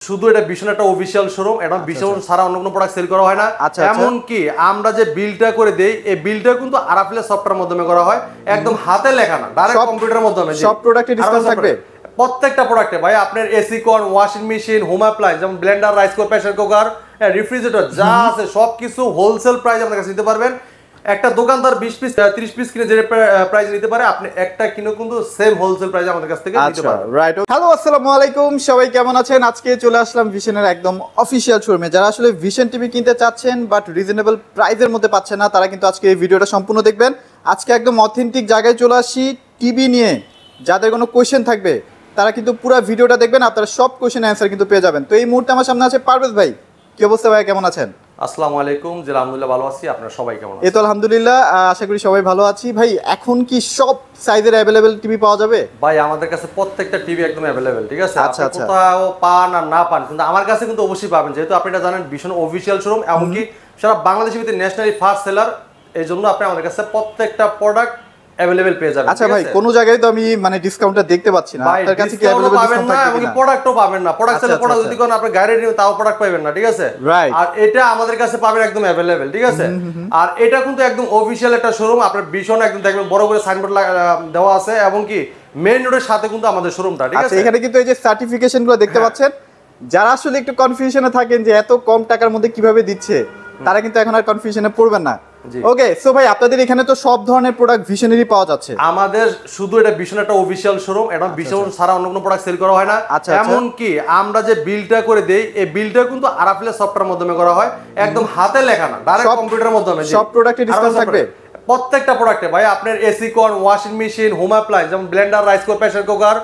শুধু এটা ভীষণ একটা অফিসিয়াল শোরুম, এটা ভীষণ সারা অন্য কোনো প্রোডাক্ট সেল করা হয় না। এমন কি আমরা যে বিলটা করে দেই, এই বিলটা কিন্তু আরাফিলের সফটওয়্যারের মাধ্যমে করা হয়, একদম হাতে লেখা না, ডাইরেক্ট কম্পিউটারের মাধ্যমে। সব প্রোডাক্টে ডিসকাউন্ট থাকবে প্রত্যেকটা প্রোডাক্টে ভাই। আপনার এসি কন, ওয়াশিং মেশিন, হোম অ্যাপ্লায়েন্স যেমন Blender, rice cooker, pressure cooker, refrigerator যা আছে সবকিছু হোলসেল প্রাইস আমাদের কাছে নিতে পারবেন। একটা দোকানদার 20 পিস 30 পিস কিনে যে প্রাইস নিতে পারে, আপনি একটা কিনে কিন্তু সেম হোলসেল প্রাইসে আমাদের কাছ থেকে নিতে পারবেন। রাইট। হ্যালো, আসসালামু আলাইকুম, সবাই কেমন আছেন? আজকে চলে আসলাম ভিশনের একদম অফিশিয়াল শোরুমে। যারা আসলে ভিশন টিভি কিনতে চাচ্ছেন বাট রিজনেবল প্রাইসের মধ্যে পাচ্ছেন না, তারা কিন্তু আজকে এই ভিডিওটা সম্পূর্ণ দেখবেন। আজকে একদম অথেন্টিক জায়গায় চলে আসি টিভি নিয়ে। যাদের কোনো কোয়েশ্চেন থাকবে তারা কিন্তু পুরো ভিডিওটা দেখবেন, আপনারা সব কোয়েশ্চেনের অ্যান্সার কিন্তু পেয়ে যাবেন। তো এই মুহূর্তে আমার সামনে আছে পারভেজ ভাই। কি অবস্থা ভাই, কেমন আছেন? আসসালামু আলাইকুম। জি আলহামদুলিল্লাহ ভালো আছি, আপনারা সবাই কেমন আছেন? এই তো আলহামদুলিল্লাহ, আশা করি সবাই ভালো আছি। ভাই এখন কি সব সাইজের অ্যাভেলেবেল টিভি পাওয়া যাবে? ভাই আমাদের কাছে প্রত্যেকটা টিভি একদম অ্যাভেলেবেল, ঠিক আছে? আচ্ছা আপনি আচ্ছা, কোথাও পান আর না পান, কিন্তু আমার কাছে কিন্তু অবশ্যই পাবেন, যেহেতু আপনি এটা জানেন ভীষণ অফিসিয়াল শোরুম, এমনকি সারা বাংলাদেশের ভিতরে ন্যাশনালি ফার্স্ট সেলার। এই জন্য আপনি আমাদের কাছে প্রত্যেকটা প্রোডাক্ট অ্যাভেলেবেল পেয়ে যাবেন। আচ্ছা ভাই, কোন জায়গায় তো আমি মানে ডিসকাউন্টটা দেখতে পাচ্ছি না। আপনার কাছে কি অ্যাভেলেবল পাবেন না, এমনকি প্রোডাক্টও পাবেন না। প্রোডাক্ট সেল প্রোডাক্ট যদি কোন আপনি গাড়ি নিয়ে তাও প্রোডাক্ট পাবেন না, ঠিক আছে? আর এটা আমাদের কাছে পাবেন একদম অ্যাভেলেবেল, ঠিক আছে? আর এটা কিন্তু একদম অফিশিয়াল একটা শোরুম। আপনার ভীষণ একদম দেখবেন বড় করে সাইনবোর্ড দেওয়া আছে, এবং কি মেইন রোডের সাথে কিন্তু আমাদের শোরুমটা, ঠিক আছে? এখানে কিন্তু এই যে সার্টিফিকেশনগুলো দেখতে পাচ্ছেন, যারা আসলে একটু কনফিউশনে থাকেন যে এত কম টাকার মধ্যে কিভাবে দিচ্ছে, তারা কিন্তু এখন আর কনফিউশনে পড়বেন না। ওকে, সো ভাই আপনাদের এখানে তো সব ধরনের প্রোডাক্ট ভিশনেরই পাওয়া যাচ্ছে। আমাদের শুধু এটা ভীষণ একটা অফিসিয়াল শোরুম, এটা ভীষণ সারা অন্য কোনো প্রোডাক্ট সেল করা হয় না। এমন কি আমরা যে বিলটা করে দেই, এই বিলটা কিন্তু আরাফিলের সফটওয়্যারের মাধ্যমে করা হয়, একদম হাতে লেখা না, ডাইরেক্ট কম্পিউটারের মাধ্যমে। সব প্রোডাক্টে ডিসকাউন্ট থাকবে প্রত্যেকটা প্রোডাক্টে ভাই। আপনার এসি কন, ওয়াশিং মেশিন, হোম অ্যাপ্লায়েন্স যেমন Blender, rice cooker, pressure cooker,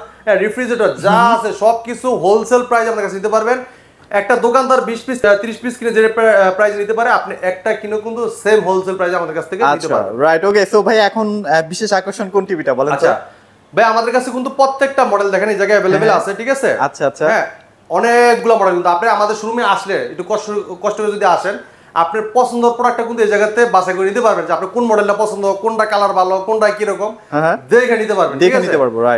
refrigerator যা আছে সবকিছু হোলসেল প্রাইস আমাদের কাছে নিতে পারবেন। একটা দোকানদার 20 পিস 30 পিস কিনে যে প্রাইস নিতে পারে, আপনি একটা কিনে কিন্তু সেম হোলসেল প্রাইসে আমাদের কাছ থেকে নিতে পারবেন। রাইট। ওকে, সো ভাই এখন বিশেষ আকর্ষণ কোন টিভিটা বলেন? আচ্ছা ভাই, আমাদের কাছে কিন্তু প্রত্যেকটা মডেল দেখেন এই জায়গায় अवेलेबल আছে, ঠিক আছে? আচ্ছা আচ্ছা, হ্যাঁ, অনেকগুলো মডেল। কিন্তু আপনি আমাদের শোরুমে আসলে একটু কষ্ট করে যদি আসেন, আপনার পছন্দের প্রোডাক্টটা কিন্তু এই জায়গাতে বাছাই করে নিতে পারবেন, যে আপনার কোন মডেলটা পছন্দ, কোনটা কালার ভালো, কোনটা কি রকম দেখে নিতে পারবেন, ঠিক আছে?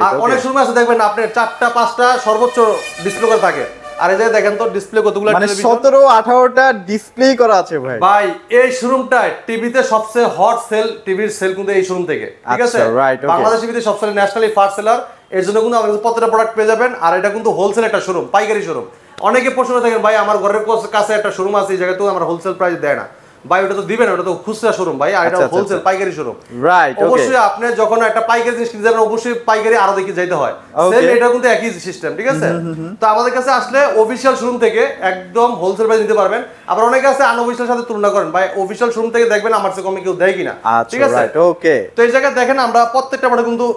আর অনেক শোরুমে আছে দেখবেন আপনার 4টা 5টা সর্বোচ্চ ডিসপ্লে করে থাকে, আর এই জায়গায় দেখেন তো ডিসপ্লে কতগুলো, মানে 17 18টা ডিসপ্লে করা আছে ভাই। ভাই এই শোরুমটা টিভিতে সবচেয়ে হট সেল, টিভির সেল কিন্তু এই শোরুম থেকে, ঠিক আছে? বাংলাদেশের ভিতরে সবচেয়ে ন্যাশনালি ফার্স্ট সেলার, এর জন্য কিন্তু আমাদের প্রত্যেকটা প্রোডাক্ট পেয়ে যাবেন। আর এটা কিন্তু হোলসেল একটা শোরুম, পাইকারি শোরুম। অনেকে প্রশ্ন থাকেন ভাই আমার ঘরের কাছে একটা শোরুম আছে, এই জায়গায় তো আমরা হোলসেল প্রাইস দেয় না। ভাই ওটা তো দিবেন, ওটা তো খুচরা শোরুম ভাই, আর এটা হোলসেল পাইকারি শোরুম। রাইট। অবশ্যই আপনি যখন একটা পাইকারি জিনিস কিনতে যাবেন, অবশ্যই পাইকারি আরো দেখে যাইতে হয়। সেম এটা কিন্তু একই সিস্টেম, ঠিক আছে? তো আমাদের কাছে আসলে অফিশিয়াল শোরুম থেকে একদম হোলসেল প্রাইস নিতে পারবেন। আবার অনেকে আছে আনঅফিশিয়াল সাথে তুলনা করেন, ভাই অফিশিয়াল শোরুম থেকে দেখবেন আমার চেয়ে কমে কেউ দেয় কিনা, ঠিক আছে? ওকে, তো এই জায়গায় দেখেন আমরা প্রত্যেকটা প্রোডাক্ট কিন্তু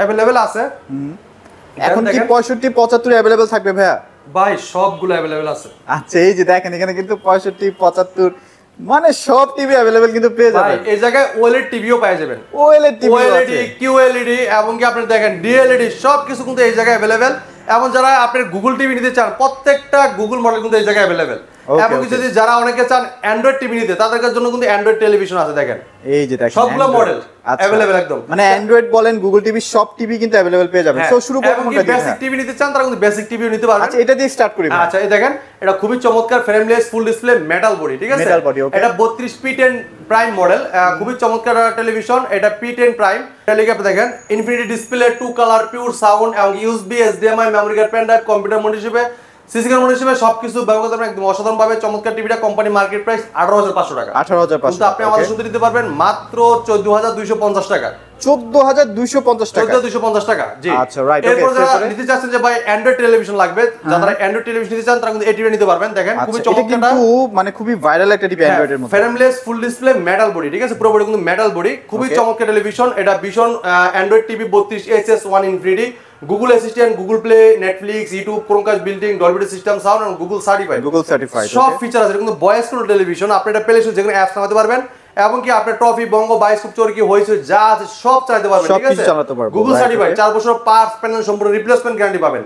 अवेलेबल আছে। এখন কি 65 75 अवेलेबल থাকবে ভাইয়া? ভাই সবগুলো अवेलेबल আছে। আচ্ছা, এই যে দেখেন এখানে কিন্তু 65 75 মানে সব টিভি अवेलेबल কিন্তু পেয়ে যাবেন। এই জায়গায় ওএলইডি টিভিও পেয়ে যাবেন, ওএলইডি টিভি ওএলইডি, কিউএলইডি, এবং কি আপনি দেখেন ডিএলইডি, সব কিছু কিন্তু এই জায়গায় अवेलेबल। এবং যারা আপনি গুগল টিভি নিতে চান, প্রত্যেকটা গুগল মডেল কিন্তু এই জায়গায় अवेलेबल। এবং যদি যারা অনেকে চান অ্যান্ড্রয়েড টিভি নিতে, তাদের জন্য কিন্তু অ্যান্ড্রয়েড টেলিভিশন আছে, দেখেন এই যে দেখেন সবগুলো মডেল अवेलेबल একদম। মানে অ্যান্ড্রয়েড বলেন গুগল টিভি সব টিভি কিন্তু अवेलेबल পেয়ে যাবেন। সো শুরু করব কোনটা দিয়ে? বেসিক টিভি নিতে চান তারা কিন্তু বেসিক টিভিও নিতে পারবেন। আচ্ছা, এটা দিয়ে স্টার্ট করি। আচ্ছা, এই দেখেন এটা খুবই চমৎকার frameless full display metal body, ঠিক আছে? মেটাল বডি, ওকে। এটা 32P10 প্রাইম মডেল, খুবই চমৎকার টেলিভিশন। এটা P10 প্রাইম। এটা লিখে আপনি দেখেন infinity display, 2 colour, pure sound, এবং USB, HDMI, memory card, pen drive, computer mode হিসেবে, সিসি ক্যামেরা মোড হিসেবে সবকিছু ব্যবহার করতে একদম অসাধারণ ভাবে। চমৎকার টিভিটা কোম্পানি মার্কেট প্রাইস 18,500 টাকা। 18,500, কিন্তু আপনি আমাদের সাথে নিতে পারবেন মাত্র 14,250 টাকা। 14,250 টাকা, 14,250 টাকা। জি আচ্ছা, রাইট। এরপর যারা নিতে চাচ্ছেন যে ভাই অ্যান্ড্রয়েড টেলিভিশন লাগবে, যারা অ্যান্ড্রয়েড টেলিভিশন নিতে চান তারা কিন্তু এই টিভি নিতে পারবেন। দেখেন খুবই চমৎকার, কিন্তু মানে খুবই ভাইরাল একটা টিভি অ্যান্ড্রয়েডের মধ্যে। Frameless full display metal body, ঠিক আছে? পুরো বডি কিন্তু মেটাল বডি, খুবই চমৎকার টেলিভিশন। এটা ভীষণ Android TV 32HS1 infinity, Google assistant, Google play, Netflix, YouTube, Chromecast built in, Dolby system sound, এবং গুগল সার্টিফাইড সব ফিচার আছে। কিন্তু ভয়েস কন্ট্রোল টেলিভিশন, আপনি এটা প্লে স্টোর যেকোনো অ্যাপস চালাতে পারবেন, এবং কি আপনার ট্রফি, বঙ্গ, বায়োস্কোপ, চরকি, হয়েছে যা আছে সব চালাতে পারবেন, ঠিক আছে? গুগল সার্টিফাইড, 4 বছর পার্টস প্যানেল সম্পূর্ণ রিপ্লেসমেন্ট গ্যারান্টি পাবেন।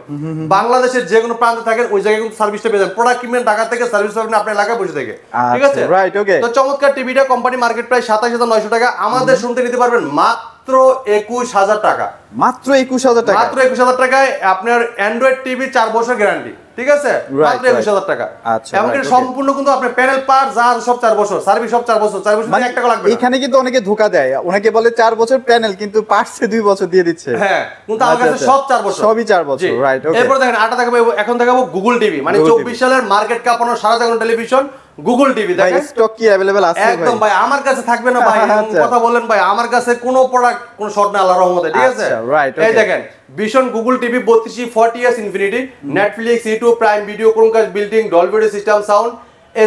বাংলাদেশের যে কোনো প্রান্তে থাকেন ওই জায়গায় কিন্তু সার্ভিসটা পেয়ে যাবেন। প্রোডাক্ট কিনবেন ঢাকা থেকে, সার্ভিস পাবেন আপনার এলাকায় বসে থেকে, ঠিক আছে? রাইট। ওকে, তো চমৎকার টিভিটা কোম্পানি মার্কেট প্রাইস 27,900 টাকা, আমাদের শুনতে নিতে পারবেন মাত্র 21,000 টাকা। মাত্র 21,000 টাকা, মাত্র 21,000 টাকায় আপনার অ্যান্ড্রয়েড টিভি 4 বছর গ্যারান্টি, ঠিক আছে, মাত্র 21000 টাকা। আচ্ছা, এবং এটা সম্পূর্ণ কিন্তু আপনার প্যানেল পার্ট যা সব 4 বছর, সার্ভিস সব 4 বছর, 4 বছর মানে 1 টাকা লাগবে না। এখানে কিন্তু অনেকে ধোকা দেয়, অনেকে বলে 4 বছর প্যানেল, কিন্তু পার্টসে 2 বছর দিয়ে দিচ্ছে। হ্যাঁ, কিন্তু আমার কাছে সব 4 বছর, সবই 4 বছর, রাইট। ওকে, এরপর দেখেন আটা দেখাবো, এখন দেখাবো গুগল টিভি, মানে 24 সালের মার্কেট কাঁপানো সারা জাগানো টেলিভিশন গুগল টিভি। দেখেন স্টক কি अवेलेबल আছে ভাই? একদম ভাই, আমার কাছে থাকবে না ভাই, আচ্ছা। কথা বলেন ভাই, আমার কাছে কোনো প্রোডাক্ট কোনো শর্ট না, আল্লাহর রহমতে, ঠিক আছে। আচ্ছা, রাইট। এই দেখেন Vision Google TV 32 40 infinity, Netflix, YouTube, Prime Video, Chromecast built in, Dolby system sound,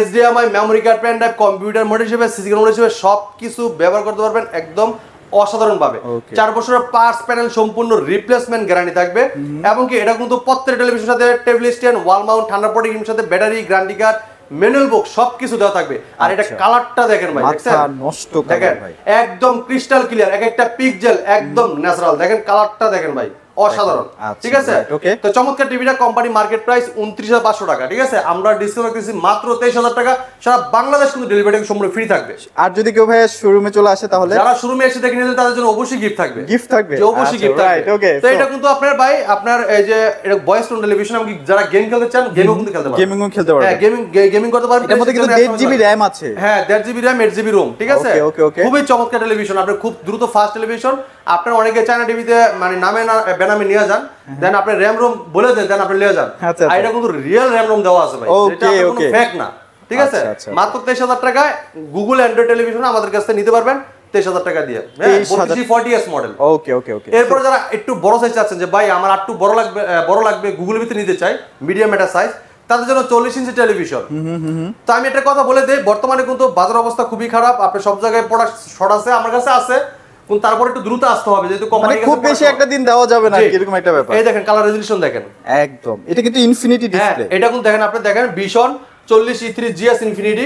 HDMI, memory card, pen drive, computer mode হিসেবে, সিসি মোড হিসেবে সবকিছু ব্যবহার করতে পারবেন একদম অসাধারণ ভাবে। 4 বছরের পার্টস প্যানেল সম্পূর্ণ রিপ্লেসমেন্ট গ্যারান্টি থাকবে। এবং কি এটা কিন্তু প্রত্যেকটা টেলিভিশনের সাথে table stand, wall mount, Thunderbolt এর সাথে ব্যাটারি, গ্যারান্টি কার্ড, ম্যানুয়াল বুক সবকিছু দেওয়া থাকবে। আর এটা কালারটা দেখেন ভাই, দেখছেন মাথা নষ্ট দেখেন, কালার ভাই, একদম ক্রিস্টাল ক্লিয়ার, এক একটা পিক্সেল একদম ন্যাচারাল, দেখেন কালারটা দেখেন ভাই, অসাধারণ। ঠিক আছে, তো চমৎকার টিভিটা কোম্পানি মার্কেট প্রাইস 29500 টাকা, ঠিক আছে, আমরা ডিসকাউন্ট করতেছি মাত্র 23000 টাকা। সারা বাংলাদেশ কিন্তু ডেলিভারি সম্পূর্ণ ফ্রি থাকবে। আর যদি কেউ ভাই শোরুমে চলে আসে তাহলে যারা শোরুমে এসে দেখে নিলেন তাদের জন্য অবশ্যই গিফট থাকবে, গিফট থাকবে, যে অবশ্যই গিফট থাকবে। ওকে, তো এটা কিন্তু আপনার ভাই আপনার এই যে এটা ভয়েস টোন টেলিভিশন, এবং যারা গেম খেলতে চান গেমও কিন্তু খেলতে পারবেন, গেমিংও খেলতে পারবেন। হ্যাঁ গেমিং করতে পারবেন। এর মধ্যে কিন্তু 1.5 জিবি র‍্যাম আছে। হ্যাঁ 1.5 জিবি র‍্যাম, 8 জিবি রোম, ঠিক আছে। ওকে। খুবই চমৎকার টেলিভিশন, আপনি খুব দ্রুত ফাস্ট টেলিভিশন। আপনার অনেকে চায়না টিভিতে মানে নামে না বেনামে নিয়ে যান, দেন আপনি র‍্যাম রোম বলে দেন, দেন আপনি নিয়ে যান। আর এটা কিন্তু রিয়েল র‍্যাম রোম দেওয়া আছে ভাই, এটা কোনো ফেক না, ঠিক আছে। মাত্র 23000 টাকায় গুগল অ্যান্ড্রয়েড টেলিভিশন আমাদের কাছ থেকে নিতে পারবেন 23000 টাকা দিয়ে, 40s মডেল। ওকে। এরপর যারা একটু বড় সাইজ চাচ্ছেন, যে ভাই আমার একটু বড় লাগবে গুগলের ভিতরে নিতে চাই, মিডিয়াম একটা সাইজ, তাদের জন্য 40 ইঞ্চি টেলিভিশন। তো আমি একটা কথা বলে দেই, বর্তমানে কিন্তু বাজার অবস্থা খুবই খারাপ, আপনি সব জায়গায় প্রোডাক্ট শর্ট আছে, আমার কাছে আছে, কিন্তু তারপর একটু দ্রুত আসতে হবে, যেহেতু কোম্পানি খুব বেশি একটা দিন দেওয়া যাবে না, এরকম একটা ব্যাপার। এই দেখেন কালার রেজোলিউশন দেখেন, একদম এটা কিন্তু ইনফিনিটি ডিসপ্লে। এটা কিন্তু দেখেন, আপনি দেখেন ভিশন 40 E3 GS ইনফিনিটি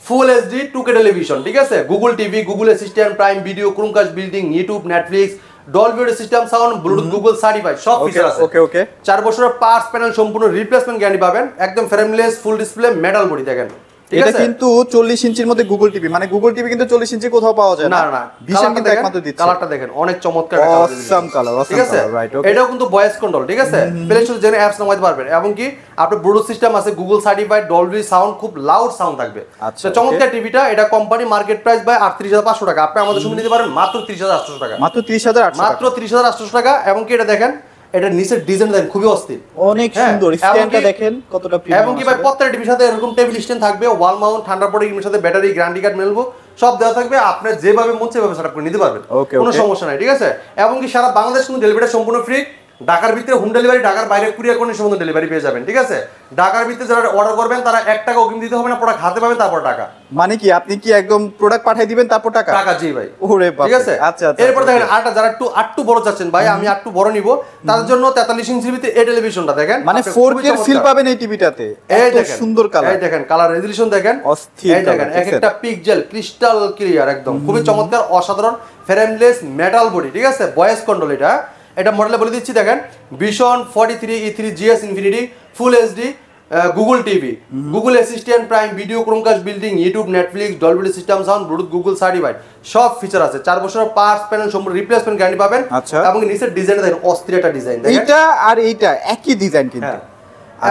ফুল HD 2K টেলিভিশন, ঠিক আছে। Google TV, Google assistant, prime Video, Chromecast building, YouTube, Netflix, Dolby system sound, Bluetooth, Google certified সব ফিচার আছে। ওকে 4 বছরের পার্টস প্যানেল সম্পূর্ণ রিপ্লেসমেন্ট গ্যারান্টি পাবেন, একদম frameless full display metal body দেখেন, ঠিক এটা আছে। কিন্তু 40 ইঞ্চির মধ্যে গুগল টিভি, মানে গুগল টিভি কিন্তু 40 ইঞ্চি কোথাও পাওয়া যায় না। না ভিশন কিন্তু একমাত্র দিচ্ছে। কালারটা দেখেন অনেক চমৎকার অসাম কালার, ঠিক আছে। রাইট। এটাও কিন্তু ভয়েস কন্ট্রোল, ঠিক আছে, প্লে স্টোরে জেনে অ্যাপস নামাইতে পারবেন। এবং কি আপনার ব্লুটুথ সিস্টেম আছে, গুগল সার্টিফাইড, ডলবি সাউন্ড, খুব লাউড সাউন্ড থাকবে। তো চমৎকার টিভিটা, এটা কোম্পানি মার্কেট প্রাইস ভাই 38500 টাকা, আপনি আমাদের সঙ্গে নিতে পারেন মাত্র 30800 টাকা, মাত্র 30800 মাত্র 30800 টাকা। এবং কি এটা দেখেন, এটা নিচের ডিজাইন দেখেন খুবই অস্থির, অনেক সুন্দর, স্ট্যান্ডটা দেখেন কতটা প্রিমিয়াম। এবং কি ভাই প্রত্যেকটা টিভির সাথে এরকম টেবিল স্ট্যান্ড থাকবে, ওয়াল মাউন্ট, থান্ডারবোল্ট এর সাথে ব্যাটারি, গ্যারান্টি কার্ড, মেলবো সব দেওয়া থাকবে, আপনি যেভাবে মন সেভাবে সেটআপ করে নিতে পারবেন, কোনো সমস্যা নাই, ঠিক আছে। এবং কি সারা বাংলাদেশ কিন্তু ডেলিভারি সম্পূর্ণ ফ্রি, ঢাকার ভিতরে হোম ডেলিভারি, ঢাকার বাইরে কুরিয়ার কোন সম্বন্ধে ডেলিভারি পেয়ে যাবেন, ঠিক আছে। ঢাকার ভিতরে যারা অর্ডার করবেন তারা 1 টাকা অগ্রিম দিতে হবে না, প্রোডাক্ট হাতে পাবেন তারপর টাকা। মানে কি আপনি কি একদম প্রোডাক্ট পাঠিয়ে দিবেন তারপর টাকা? টাকা, জি ভাই। ওরে বাপ, ঠিক আছে। আচ্ছা। এরপর দেখেন আরটা যারা একটু বড় চাচ্ছেন, ভাই আমি একটু বড় নিব, তাদের জন্য 43 ইঞ্চির ভিতরে এই টেলিভিশনটা দেখেন, মানে 4K এর ফিল পাবেন এই টিভিটাতে, এত সুন্দর কালার। এই দেখেন কালার রেজোলিউশন দেখেন, অস্থির এই দেখেন এক একটা পিক্সেল ক্রিস্টাল ক্লিয়ার, একদম খুবই চমৎকার, অসাধারণ, ফ্রেমলেস মেটাল বডি, ঠিক আছে, ভয়েস কন্ট্রোল। এটা মডেলে বলে দিচ্ছি, দেখেন ভিশন 43 E3 GS ইনফিনিটি ফুল HD Google TV, Google assistant, prime Video, Chromecast building, YouTube, Netflix, Dolby system sound, Bluetooth, Google certified সব ফিচার আছে। 4 বছরের পার্টস প্যানেল সম্পূর্ণ রিপ্লেসমেন্ট গ্যারান্টি পাবেন। এবং নিচের ডিজাইন দেখেন অস্থির একটা ডিজাইন, দেখেন এটা আর এইটা একই ডিজাইন কিন্তু।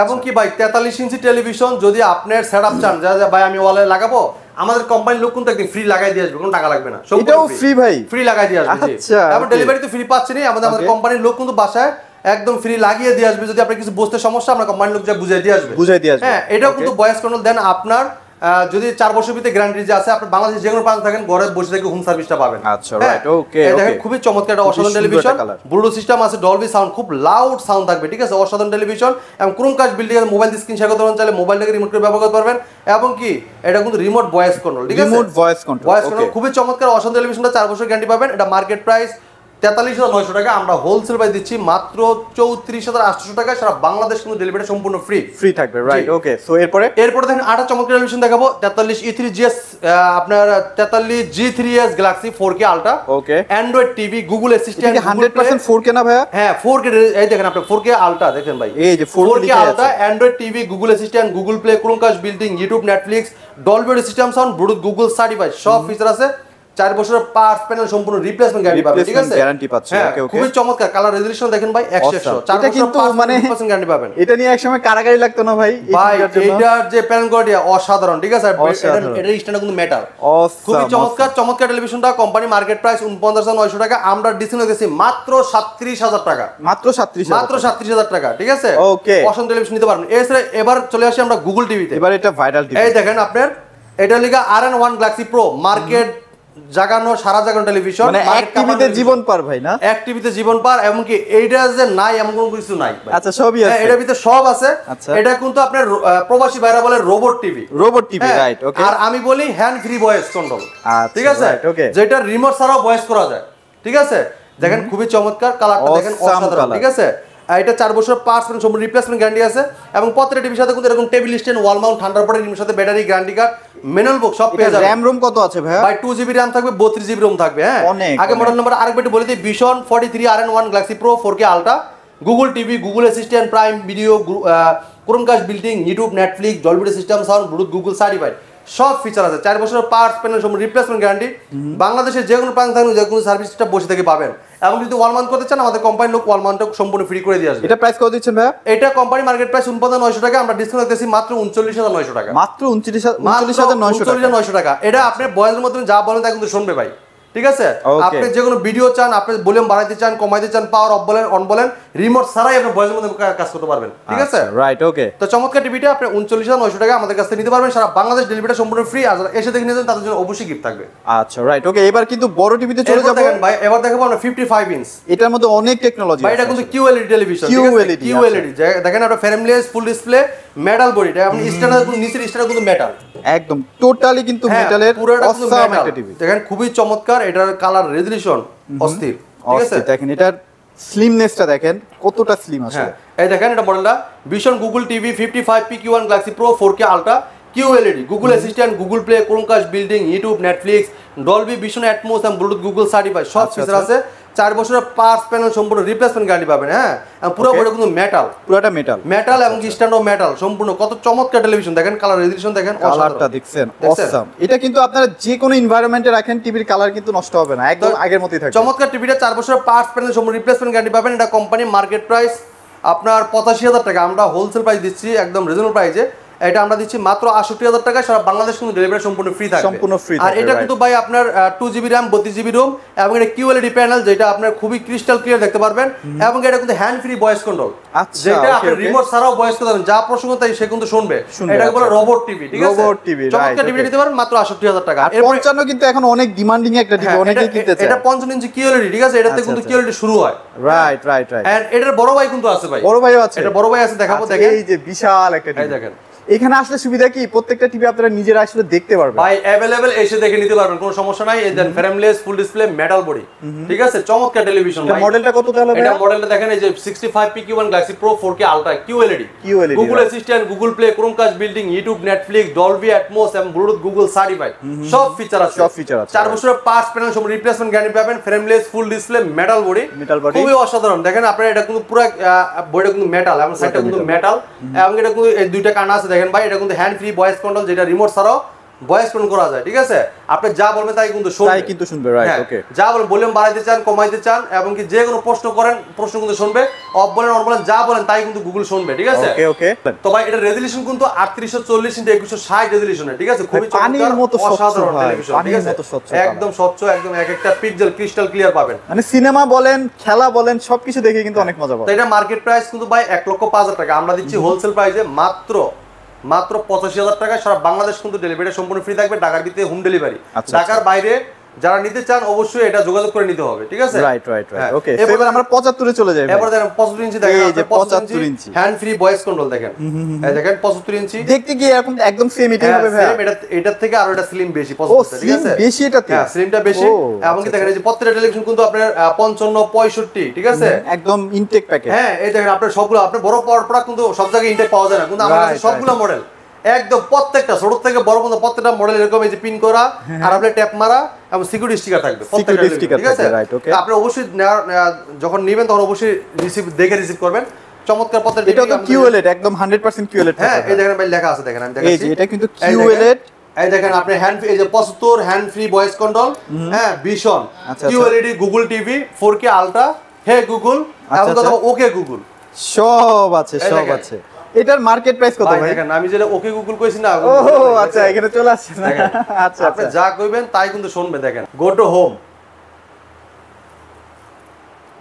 এবং কি ভাই 43 ইঞ্চি টেলিভিশন, যদি আপনার সেটআপ চান, যা ভাই আমি ওয়ালে লাগাবো, আমাদের কোম্পানির লোক কিন্তু একদম ফ্রি লাগাই দিয়ে আসবে, কোনো টাকা লাগবে না, এটাও ফ্রি ভাই, ফ্রি লাগাই দিয়ে আসবে। আচ্ছা, এবং ডেলিভারি তো ফ্রি পাচ্ছেনই, আমাদের কোম্পানির লোক কিন্তু বাসায় একদম ফ্রি লাগিয়ে দিয়ে আসবে। যদি আপনার কিছু বুঝতে সমস্যা, আমরা কোম্পানির লোক যা বুঝিয়ে দিয়ে আসবে। হ্যাঁ, এটাও কিন্তু ভয়েস কন্ট্রোল। দেন আপনার যদি 4 বছর ভিতরে গ্যারান্টি যে আছে, আপনি বাংলাদেশে যে কোনো প্রান্তে থাকেন ঘরে বসে থেকে হোম সার্ভিসটা পাবেন। আচ্ছা, রাইট। ওকে দেখেন খুবই চমৎকার একটা অসাধারণ টেলিভিশন, ব্লুটুথ সিস্টেম আছে, ডলবি সাউন্ড, খুব লাউড সাউন্ড থাকবে, ঠিক আছে, অসাধারণ টেলিভিশন। এবং ক্রোমকাস্ট বিল্ডিং এর মোবাইল স্ক্রিন শেয়ার করতে পারবেন, চাইলে মোবাইল থেকে রিমোট করে ব্যবহার করতে পারবেন। এবং কি এটা কিন্তু রিমোট ভয়েস কন্ট্রোল, ঠিক আছে, রিমোট ভয়েস কন্ট্রোল, খুবই চমৎকার অসাধারণ টেলিভিশনটা। 4 বছর গ্যারান্টি পাবেন। এটা মার্কেট প্রাইস 43900 টাকা, আমরা হোলসেল প্রাইস দিচ্ছি মাত্র 34800 টাকা। সারা বাংলাদেশ কিন্তু ডেলিভারি সম্পূর্ণ ফ্রি থাকবে, রাইট। ওকে, সো এরপরে দেখেন আটা চমৎকার টেলিভিশন দেখাবো, 43 E3 GS, আপনার 43 G3s Galaxy 4K ultra, okay, Android TV, Google Assistant, 100% 4K না ভাইয়া? হ্যাঁ 4K, এই দেখেন আপনি 4K আলট্রা দেখেন ভাই, এই যে 4K ultra, Android TV, Google assistant, Google play, Chromecast building, YouTube, Netflix, Dolby system sound, Bluetooth, Google certified সব ফিচার আছে। 4 বছরের পার্টস প্যানেল সম্পূর্ণ রিপ্লেসমেন্ট গ্যারান্টি পাবেন, ঠিক আছে? গ্যারান্টি পাচ্ছেন। হ্যাঁ, ওকে ওকে, খুবই চমৎকার কালার রেজোলিউশন দেখেন ভাই 100 4 এটা কিন্তু মানে গ্যারান্টি পাবেন। এটা নিয়ে একসময় কারাগারি লাগতো না ভাই ভাই এইটার যে প্যানেল কোয়ালিটি অসাধারণ, ঠিক আছে? আর এটা স্ট্যান্ডার্ড কিন্তু মেটাল, খুবই চমৎকার চমৎকার টেলিভিশনটা। কোম্পানি মার্কেট প্রাইস 49,900 টাকা, আমরা ডিসকাউন্ট দিয়েছি মাত্র 37,000 টাকা, মাত্র 37,000 টাকা, ঠিক আছে? ওকে, পছন্দ টেলিভিশন নিতে পারবেন। এবার চলে আসি আমরা গুগল টিভিতে। এবার এটা ভাইরাল টিভি, এই দেখেন আপনার এটা লিগা RN1 গ্যালাক্সি প্রো, মার্কেট জাগানো সারা জাগানো টেলিভিশন, মানে এক টিভিতে জীবন পার ভাই না, এক টিভিতে জীবন পার, এমনকি এইটা যে নাই এমন কোনো কিছু নাই ভাই। আচ্ছা, সবই আছে এটার ভিতরে, সব আছে। আচ্ছা, এটা কিন্তু আপনার প্রবাসী ভাইরা বলে রোবট টিভি, রাইট। ওকে, আর আমি বলি হ্যান্ড ফ্রি ভয়েস কন্ট্রোল, ঠিক আছে? ওকে, যেটা রিমোট ছাড়াও ভয়েস করা যায়, ঠিক আছে? দেখেন খুবই চমৎকার, কালারটা দেখেন অসাধারণ, ঠিক আছে? এটা 4 বছর পার্টস সম্পূর্ণ রিপ্লেসমেন্ট গ্যারান্টি আছে, এবং প্রত্যেকটা টিভির সাথে কিন্তু এরকম টেবিল স্ট্যান্ড, ওয়াল মাউন্ট, ঠান্ডার পরে টিভির সাথে ব্যাটারি গ্যারান্টি কার্ড, ম্যানুয়াল বুক সব পেয়ে যাবেন। র‍্যাম রোম কত আছে ভাই? ভাই 2GB র‍্যাম থাকবে, 32GB রোম থাকবে। হ্যাঁ, আগে মডেল নাম্বার আরেকবার একটু বলে দিই, vision 43 RN1 Galaxy pro 4K ultra, Google TV, Google assistant, prime Video, Chromecast building, YouTube, Netflix, Dolby system sound, Bluetooth, Google certified, সব ফিচার আছে। 4 বছরের পার্টস প্যানেল সম্পূর্ণ রিপ্লেসমেন্ট গ্যারান্টি, বাংলাদেশের যে কোনো প্রান্ত থাকলে যে কোনো সার্ভিসটা বসে থেকে পাবেন। এবং যদি ওয়াল মাউন্ট করতে চান, আমাদের কোম্পানির লোক ওয়াল মাউন্টটা সম্পূর্ণ ফ্রি করে দিয়ে আসবে। এটা প্রাইস কত দিচ্ছেন ভাই? এটা কোম্পানি মার্কেট প্রাইস 49,900 টাকা, আমরা ডিসকাউন্ট দিতেছি মাত্র 39,900 টাকা, মাত্র 39,900 টাকা। এটা আপনি বয়েসের মধ্যে যা বলেন তা কিন্তু শুনবে ভাই, ঠিক আছে? আপনি যে কোনো ভিডিও চান, আপনি ভলিউম বাড়াইতে চান, কমাইতে চান, পাওয়ার অফ বলেন, অন বলেন, রিমোট ছাড়াই আপনি ভয়েসের মধ্যে কাজ করতে পারবেন, ঠিক আছে? রাইট, ওকে। তো চমৎকার টিভিটা আপনি 39,900 টাকা আমাদের কাছ থেকে নিতে পারবেন, সারা বাংলাদেশ ডেলিভারিটা সম্পূর্ণ ফ্রি। আর এসে দেখে নিয়ে যান, তাদের জন্য অবশ্যই গিফট থাকবে। আচ্ছা, রাইট, ওকে। এবার কিন্তু বড় টিভিতে চলে যাব ভাই, এবার দেখাবো আমরা 55 ইঞ্চ। এটার মধ্যে অনেক টেকনোলজি আছে ভাই, এটা কিন্তু QLED টেলিভিশন, QLED দেখেন, আপনার frameless full display metal body, এটা আপনি স্ট্যান্ডার্ড নিচের স্ট্যান্ডার্ড কিন্তু মেটাল, একদম টোটালি কিন্তু মেটালের, পুরোটা কিন্তু অসাম মেটাল। একটা টিভি দেখেন খুবই চমৎকার, এটার কালার রেজোলিউশন অস্থির, ঠিক আছে? দেখেন এটার স্লিমনেসটা দেখেন কতটা স্লিম আসলে। হ্যাঁ, এই দেখেন এটা মডেলটা vision Google TV 55 PQ1 Galaxy pro 4K ultra, QLED, Google assistant, Google play, Chromecast building, YouTube, Netflix, Dolby vision Atmos এবং ব্লুটুথ, গুগল সার্টিফাইড, সব ফিচার আছে। 4 বছরের পার্টস প্যানেল সম্পূর্ণ রিপ্লেসমেন্ট গ্যারান্টি পাবেন। হ্যাঁ, পুরো বডি কিন্তু মেটাল, পুরোটা মেটাল এবং স্ট্যান্ডও মেটাল সম্পূর্ণ। কত চমৎকার টেলিভিশন দেখেন, কালার রেজোলিউশন দেখেন, কালারটা দেখছেন অসাম। এটা কিন্তু আপনারা যে কোনো এনভায়রনমেন্টে রাখেন, টিভির কালার কিন্তু নষ্ট হবে না, একদম আগের মতোই থাকবে। চমৎকার টিভিটা 4 বছরের পার্টস প্যানেল সম্পূর্ণ রিপ্লেসমেন্ট গ্যারান্টি পাবেন। এটা কোম্পানি মার্কেট প্রাইস আপনার 85,000 টাকা, আমরা হোলসেল প্রাইস দিচ্ছি একদম রিজনেবল প্রাইসে। এটা আমরা দিচ্ছি মাত্র 68,000 টাকা, সারা বাংলাদেশ কিন্তু ডেলিভারি সম্পূর্ণ ফ্রি থাকবে, সম্পূর্ণ ফ্রি। আর এটা কিন্তু ভাই আপনার 2GB র‍্যাম, 32GB রোম, এবং এটা QLED প্যানেল, যেটা আপনার খুবই ক্রিস্টাল ক্লিয়ার দেখতে পারবেন, এবং এটা কিন্তু হ্যান্ড ফ্রি ভয়েস কন্ট্রোল, যেটা আপনি রিমোট ছাড়াও ভয়েস করতে পারবেন, যা প্রশ্ন তাই সে কিন্তু শুনবে। এটা বলে রোবট টিভি, ঠিক আছে? রোবট টিভি, চমৎকার টিভি নিতে পারেন মাত্র 68,000 টাকা। আর 55 কিন্তু এখন অনেক ডিমান্ডিং একটা টিভি, অনেকেই কিনতে চায়। এটা 55 ইঞ্চি QLED, ঠিক আছে? এটাতে কিন্তু QLED শুরু হয়। রাইট। এন্ড এটার বড় ভাই কিন্তু আছে ভাই, বড় ভাইও আছে। এটা বড় ভাই আছে, দেখাবো। দেখেন এই যে বিশাল একটা টিভি দেখেন। এখানে আসলে সুবিধা কি, প্রত্যেকটা টিভি আপনারা নিজেরা আসলে দেখতে পারবেন ভাই, अवेलेबल এসে দেখে নিতে পারবেন, কোনো সমস্যা নাই। এই দেন frameless full display metal body, ঠিক আছে? চমৎকার টেলিভিশন ভাই। মডেলটা কত তাহলে ভাই? এটা মডেলটা দেখেন, এই যে 65 PQ1 Galaxy pro 4K ultra, QLED, Google assistant, Google play, Chromecast building, YouTube, Netflix, Dolby Atmos এবং ব্লুটুথ, গুগল সার্টিফাইড, সব ফিচার আছে। 4 বছরের পার্টস প্যানেল সম্পূর্ণ রিপ্লেসমেন্ট গ্যারান্টি পাবেন, frameless full display metal body, খুবই অসাধারণ। দেখেন আপনারা, এটা কিন্তু পুরো বডিটা কিন্তু মেটাল, এবং সাইডটা কিন্তু মেটাল, এবং এটা কিন্তু এই দুইটা কানা আছে দেখেন ভাই। এটা কিন্তু হ্যান্ড ফ্রি ভয়েস কন্ট্রোল, যেটা রিমোট ছাড়াও ভয়েস কন্ট্রোল করা যায়, ঠিক আছে? আপনি যা বলবেন তাই কিন্তু শুনবে, রাইট, ওকে। যা বলেন, ভলিউম বাড়াইতে চান, কমাইতে চান, এবং কি যে কোনো প্রশ্ন করেন, প্রশ্ন কিন্তু শুনবে। অফ বলেন, অন বলেন, যা বলেন তাই কিন্তু গুগল শুনবে, ঠিক আছে? ওকে। তো ভাই, এটা রেজোলিউশন কিন্তু 3840x2160 রেজোলিউশনে, ঠিক আছে? খুবই চমৎকার, অসাধারণ টেলিভিশন, ঠিক আছে? একদম স্বচ্ছ, একদম এক একটা পিক্সেল ক্রিস্টাল ক্লিয়ার পাবেন। মানে সিনেমা বলেন, খেলা বলেন, সবকিছু দেখে কিন্তু অনেক মজা পাবেন। তো এটা মার্কেট প্রাইস কিন্তু ভাই 1,05,000 টাকা, আমরা দিচ্ছি হোলসেল প্রাইসে মাত্র 85,000 টাকা। সারা বাংলাদেশ কিন্তু ডেলিভারি সম্পূর্ণ ফ্রি থাকবে, ঢাকার ভিতরে হোম ডেলিভারি। ঢাকার বাইরে যারা নিতে চান অবশ্যই এটা যোগাযোগ করে নিতে হবে, ঠিক আছে? রাইট, ওকে। এবার আমরা 75 এ চলে যাই। এবার দেখেন 75 ইঞ্চি, দেখেন এই যে 75 ইঞ্চি হ্যান্ড ফ্রি ভয়েস কন্ট্রোল, দেখেন এই দেখেন 75 ইঞ্চি। দেখতে কি এরকম একদম সেম এটাই হবে ভাই? সেম, এটার থেকে আরো এটা স্লিম বেশি 75, ঠিক আছে? বেশি এটাতে, হ্যাঁ, স্লিমটা বেশি। এবং কি দেখেন, এই যে প্রত্যেকটা টেলিভিশন কিন্তু আপনার 55 65, ঠিক আছে? একদম ইনটেক প্যাকেজ। হ্যাঁ, এই দেখেন আপনার সবগুলো, আপনার বড় প্রোডাক্ট কিন্তু সব জায়গায় ইনটেক পাওয়া যায় না, কিন্তু আমার কাছে সবগুলো মডেল একদম প্রত্যেকটা ছোট থেকে বড় পর্যন্ত প্রত্যেকটা মডেল এরকম এই যে পিন করা, আর আপনার ট্যাপ মারা, এবং সিকিউরিটি স্টিকার থাকবে প্রত্যেকটা, ঠিক আছে? আপনি অবশ্যই যখন নেবেন তখন অবশ্যই রিসিভ করবেন। চমৎকার প্রত্যেকটা। এটা তো QLED, একদম 100% QLED। হ্যাঁ, এই দেখেন ভাই লেখা আছে, দেখেন আমি দেখাচ্ছি, এই যে এটা কিন্তু QLED এই দেখেন আপনি হ্যান্ড এই যে 75 হ্যান্ড ফ্রি ভয়েস কন্ট্রোল, হ্যাঁ ভিশন আচ্ছা, QLED Google TV 4K ultra, hey Google এবং আচ্ছা। ওকে গুগল সব আছে এই সব দেখেন। আছে। এটার মার্কেট প্রাইস কত ভাই ভাই? দেখেন আমি যেটা ওকে গুগল কইছি না, ও আচ্ছা, এখানে চলে আসছে না। দেখেন। আচ্ছা আপনি আচ্ছা, যা কইবেন তাই কিন্তু শুনবে। দেখেন গো টু হোম,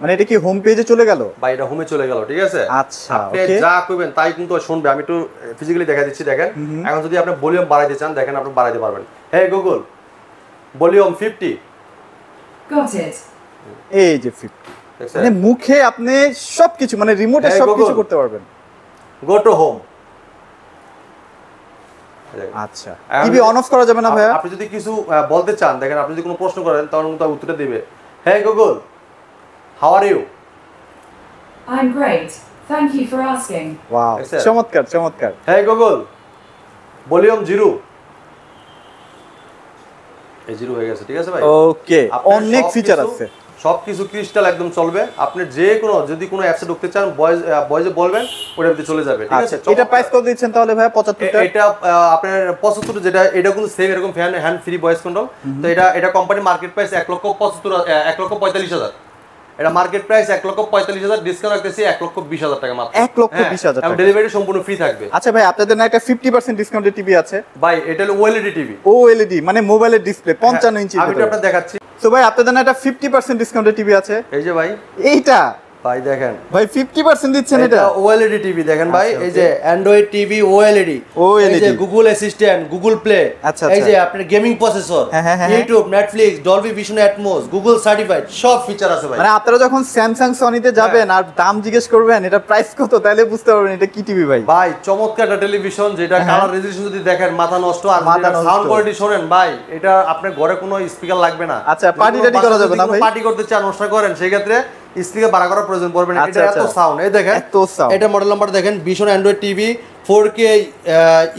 মানে এটা কি হোম পেজে চলে গেল? ভাই এটা হোমে চলে গেল, ঠিক আছে? আচ্ছা, আপনি ওকে। যা কইবেন তাই কিন্তু শুনবে। আমি একটু ফিজিক্যালি দেখা দিচ্ছি, দেখেন। এখন যদি আপনি ভলিউম বাড়াইতে চান, দেখেন আপনি বাড়াইতে পারবেন। Hey Google volume 50, Got it. এই যে 50, দেখছেন? মানে মুখে আপনি সবকিছু, মানে রিমোটে এই সবকিছু Google। করতে পারবেন। Go to home. আচ্ছা, টিভি অন অফ করা যাবে না ভাইয়া? আপনি যদি কিছু বলতে চান, দেখেন আপনি যদি কোনো প্রশ্ন করেন তখন কিন্তু উত্তরটা দিবে। Hey Google how are you. I'm great. Thank you for asking. Wow, দেখছেন? চমৎকার চমৎকার। হে গুগল ভলিউম 0, এই 0 হয়ে গেছে, ঠিক আছে ভাই? ওকে, আপনার অনেক ফিচার সবকিছু- আছে। সবকিছু ক্রিস্টাল একদম চলবে। আপনি যে কোনো যদি কোনো অ্যাপসে ঢুকতে চান, ভয়েসে বলবেন, ওটার ভিতরে চলে যাবে, ঠিক আছে? আচ্ছা, এটা প্রাইস কত দিচ্ছেন তাহলে ভাইয়া? 75টা? এটা আপনার 75, যেটা এটা কিন্তু সেম এরকম fan hand free voice control. তো এটা কোম্পানি মার্কেট প্রাইস 1,45,000। এটা মার্কেট প্রাইস 1,45,000, ডিসকাউন্ট রাখতেছি 1,20,000 টাকা মাত্র। 1,20,000 এবং টাকা। ডেলিভারি সম্পূর্ণ ফ্রি থাকবে। আচ্ছা ভাই, আপনাদের না একটা 50% ডিসকাউন্টের টিভি আছে? ভাই এটা হলো ওএলইডি টিভি। ওএলইডি মানে মোবাইলের ডিসপ্লে 55 ইঞ্চি। আমি এটা আপনার দেখাচ্ছি। তো ভাই আপনাদের না একটা 50% ডিসকাউন্টের টিভি আছে? এই যে ভাই, এইটা ভাই দেখেন ভাই 50% দিচ্ছেন এটা? এটা ওএলইডি টিভি দেখেন ভাই। আচ্ছা, এই যে অ্যান্ড্রয়েড টিভি ওএলইডি, এই যে গুগল অ্যাসিস্ট্যান্ট, গুগল প্লে, আচ্ছা, এই আচ্ছা। যে আপনার গেমিং প্রসেসর, হ্যাঁ। YouTube, Netflix, Dolby Vision atoms, Google certified, সব ফিচার আছে ভাই। মানে আপনারা যখন স্যামসাং সনিতে যাবেন আর দাম জিজ্ঞেস করবেন এটা প্রাইস কত, তাহলে বুঝতে পারবেন এটা কি টিভি ভাই। ভাই চমৎকার একটা টেলিভিশন, যেটা হ্যাঁ। কালার রেজোলিউশন যদি দেখেন মাথা নষ্ট। আর মাথা নষ্ট। সাউন্ড কোয়ালিটি শোনেন ভাই, এটা আপনার ঘরে কোনো স্পিকার লাগবে না। আচ্ছা, party টাটি করা যাবে না ভাই? পার্টি করতে চান, অনুষ্ঠান করেন, সেই ক্ষেত্রে স্পিকার বাড়া করার প্রয়োজন পড়বে না। আচ্ছা, এটা এত আচ্ছা। সাউন্ড, এই দেখেন এত sound। এটা মডেল নাম্বার দেখেন, Vision android TV 4K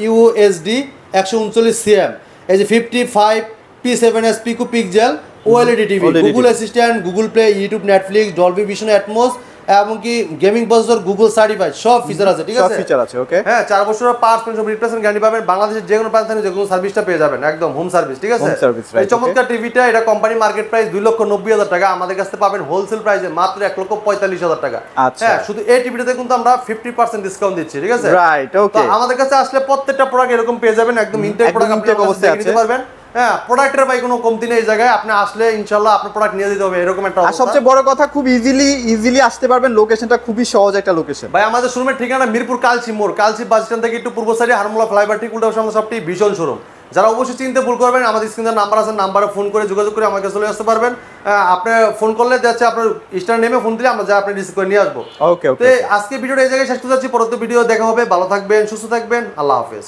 USD 139 CM, এই যে 55 P7S Pico Pixel OLED TV, OLED Google TV। Assistant, Google Play, YouTube, Netflix, Dolby Vision Atmos, এমনকি গেমিং প্রসেসর, গুগল সার্টিফাইড, সব ফিচার আছে, ঠিক সব আছে? ফিচার আছে, ওকে। হ্যাঁ, 4 বছরের পার্টস রিপ্লেসমেন্ট গ্যারান্টি পাবেন। বাংলাদেশের যে কোনো প্রান্তে যে কোনো সার্ভিসটা পেয়ে যাবেন, একদম হোম সার্ভিস, ঠিক আছে? Home service, right, এই চমৎকার টিভিটা, এটা কোম্পানি মার্কেট প্রাইস 2,90,000 টাকা, আমাদের কাছে পাবেন হোলসেল প্রাইসে মাত্র 1,45,000 টাকা। আচ্ছা। হ্যাঁ, শুধু এই টিভিটাতে কিন্তু আমরা 50% ডিসকাউন্ট দিচ্ছি, ঠিক আছে? রাইট, তো ওকে। আমাদের কাছে আসলে প্রত্যেকটা প্রোডাক্ট এরকম পেয়ে যাবেন, একদম ইনটেক একদম প্রোডাক্ট আপনি intake অবস্থায় নিতে আছে। পারবেন। হ্যাঁ, প্রোডাক্টের ভাই কোনো কমতি নেই এই জায়গায়। আপনি আসলে ইনশাআল্লাহ আপনার প্রোডাক্ট নিয়ে দিতে হবে, এরকম একটা আর অবস্থা। সবচেয়ে বড় কথা, খুব ইজিলি আসতে পারবেন, লোকেশনটা খুবই সহজ একটা লোকেশন। ভাই আমাদের শোরুমের ঠিকানা মিরপুর কালচি মোড়, কালচি বাস স্ট্যান্ড থেকে একটু পূর্ব সাইডে হারমোলা ফ্লাইওভার ঠিক উল্টো সামনে সবটি ভীষণ শোরুম। যারা অবশ্যই চিনতে ভুল করবেন, আমাদের স্ক্রিনের নাম্বার আছে, নাম্বারে ফোন করে যোগাযোগ করে আমাকে চলে আসতে পারবেন। আপনি ফোন করলে যাচ্ছে আপনার স্ট্যান্ড নেমে ফোন দিলে আমরা যা আপনি রিসিভ করে নিয়ে আসবো। ওকে তো ওকে। আজকে ভিডিওটা এই জায়গায় শেষ করতে যাচ্ছি। পরবর্তী ভিডিও দেখা হবে। ভালো থাকবেন, সুস্থ থাকবেন, আল্লাহ হাফেজ।